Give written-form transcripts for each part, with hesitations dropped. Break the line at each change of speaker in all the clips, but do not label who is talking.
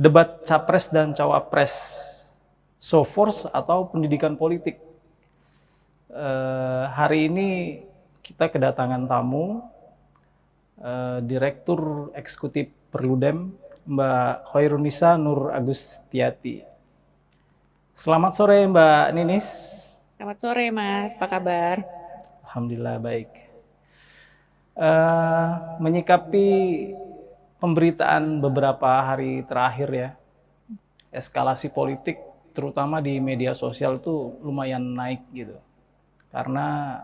debat capres dan cawapres, Soforce atau pendidikan politik. Hari ini kita kedatangan tamu, Direktur Eksekutif Perludem, Mbak Khairunisa Nur Agustiati. Selamat sore Mbak Ninis.
Selamat sore Mas, apa kabar?
Alhamdulillah baik. Menyikapi pemberitaan beberapa hari terakhir ya, eskalasi politik terutama di media sosial itu lumayan naik gitu. Karena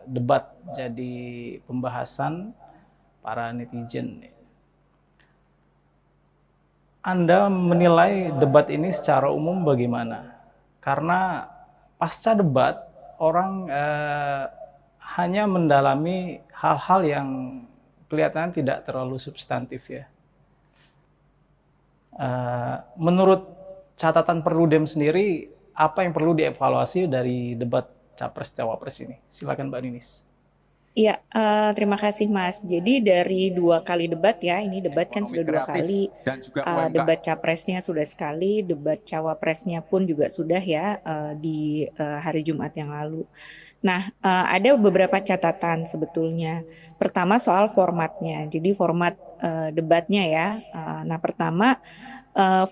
debat jadi pembahasan para netizen. Anda menilai debat ini secara umum bagaimana? Karena pasca debat orang hanya mendalami hal-hal yang kelihatannya tidak terlalu substantif ya. Menurut catatan Perludem sendiri, apa yang perlu dievaluasi dari debat capres-cawapres ini? Silakan Mbak Ninis.
Iya, terima kasih Mas. Jadi dari 2 kali debat ya, ini debat kan sudah 2 kali, debat capresnya sudah sekali, debat cawapresnya pun juga sudah ya di hari Jumat yang lalu. Nah, ada beberapa catatan sebetulnya. Pertama soal formatnya. Jadi format debatnya ya. Nah, pertama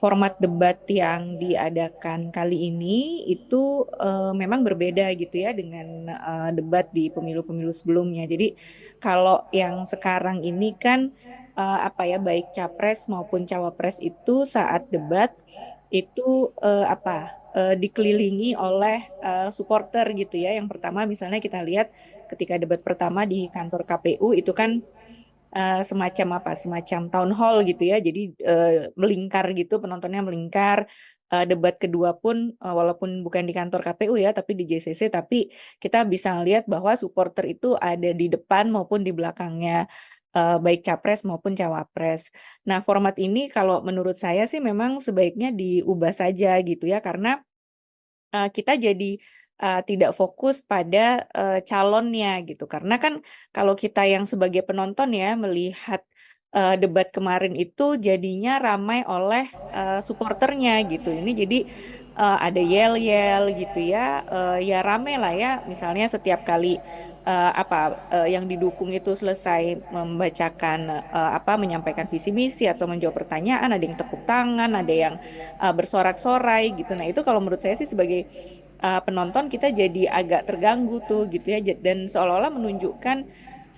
format debat yang diadakan kali ini itu memang berbeda gitu ya dengan debat di pemilu-pemilu sebelumnya. Jadi kalau yang sekarang ini kan apa ya, baik capres maupun cawapres itu saat debat itu dikelilingi oleh supporter gitu ya. Yang pertama misalnya kita lihat ketika debat pertama di kantor KPU itu kan semacam semacam town hall gitu ya, jadi melingkar gitu, penontonnya melingkar. Debat kedua pun walaupun bukan di kantor KPU ya tapi di JCC, tapi kita bisa lihat bahwa supporter itu ada di depan maupun di belakangnya baik capres maupun cawapres. Nah, format ini kalau menurut saya sih memang sebaiknya diubah saja gitu ya, karena kita jadi tidak fokus pada calonnya gitu. Karena kan kalau kita yang sebagai penonton ya melihat debat kemarin itu jadinya ramai oleh supporternya gitu. Ini jadi ada yel-yel gitu ya, ya rame lah ya. Misalnya setiap kali yang didukung itu selesai membacakan menyampaikan visi misi atau menjawab pertanyaan, ada yang tepuk tangan, ada yang bersorak-sorai gitu. Nah, itu kalau menurut saya sih sebagai penonton kita jadi agak terganggu tuh gitu ya, dan seolah-olah menunjukkan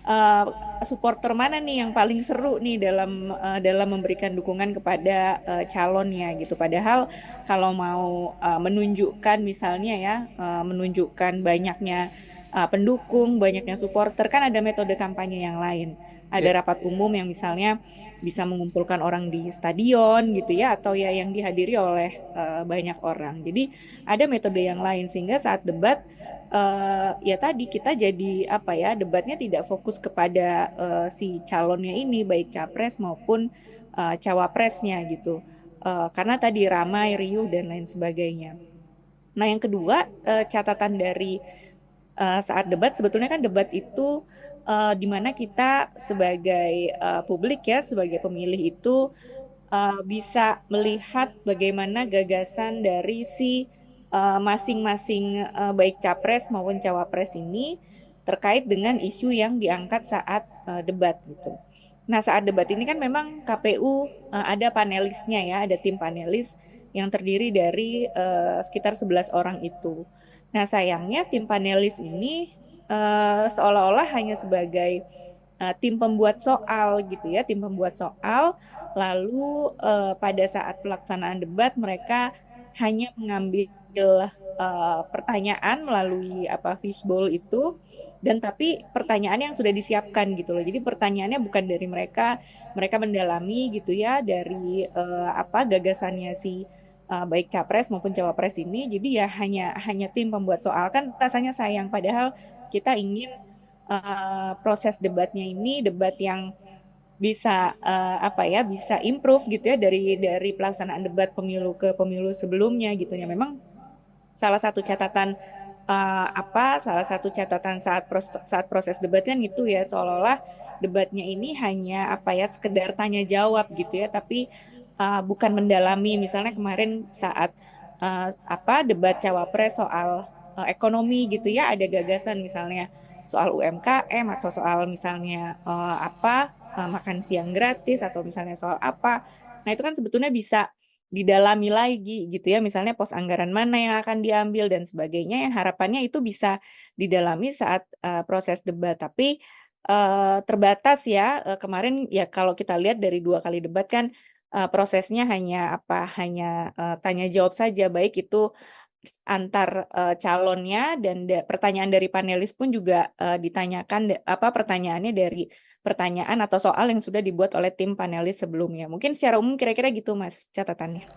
uh, supporter mana nih yang paling seru nih dalam memberikan dukungan kepada calonnya gitu. Padahal kalau mau menunjukkan misalnya ya, menunjukkan banyaknya pendukung, banyaknya supporter, kan ada metode kampanye yang lain.
Ya,
Ada rapat umum yang misalnya bisa mengumpulkan orang di stadion gitu ya, atau ya yang dihadiri oleh banyak orang. Jadi ada metode yang lain sehingga saat debat ya tadi kita jadi debatnya tidak fokus kepada si calonnya ini baik capres maupun cawapresnya gitu. Karena tadi ramai, riuh dan lain sebagainya. Nah, yang kedua, catatan dari saat debat sebetulnya kan debat itu di mana kita sebagai publik ya, sebagai pemilih itu bisa melihat bagaimana gagasan dari si masing-masing baik capres maupun cawapres ini terkait dengan isu yang diangkat saat debat gitu. Nah, saat debat ini kan memang KPU ada panelisnya ya, ada tim panelis yang terdiri dari sekitar 11 orang itu. Nah, sayangnya tim panelis ini seolah-olah hanya sebagai tim pembuat soal gitu ya, tim pembuat soal. Lalu pada saat pelaksanaan debat mereka hanya mengambil pertanyaan melalui fishbowl itu, dan tapi pertanyaan yang sudah disiapkan gitu loh. Jadi pertanyaannya bukan dari mereka, mereka mendalami gitu ya dari gagasannya si baik capres maupun cawapres ini. Jadi ya hanya hanya tim pembuat soal, kan rasanya sayang padahal kita ingin proses debatnya ini debat yang bisa bisa improve gitu ya dari pelaksanaan debat pemilu ke pemilu sebelumnya gitu ya. Memang salah satu catatan salah satu catatan saat proses debat kan itu ya, seolah-olah debatnya ini hanya sekedar tanya jawab gitu ya, tapi bukan mendalami. Misalnya kemarin saat debat cawapres soal ekonomi gitu ya, ada gagasan misalnya soal UMKM atau soal misalnya makan siang gratis atau misalnya soal apa. Nah, itu kan sebetulnya bisa didalami lagi gitu ya, misalnya pos anggaran mana yang akan diambil dan sebagainya, yang harapannya itu bisa didalami saat proses debat. Tapi terbatas ya, kemarin ya kalau kita lihat dari 2 kali debat kan prosesnya hanya tanya jawab saja, baik itu antar calonnya dan pertanyaan dari panelis pun juga ditanyakan pertanyaannya dari pertanyaan atau soal yang sudah dibuat oleh tim panelis sebelumnya. Mungkin secara umum kira-kira gitu Mas catatannya.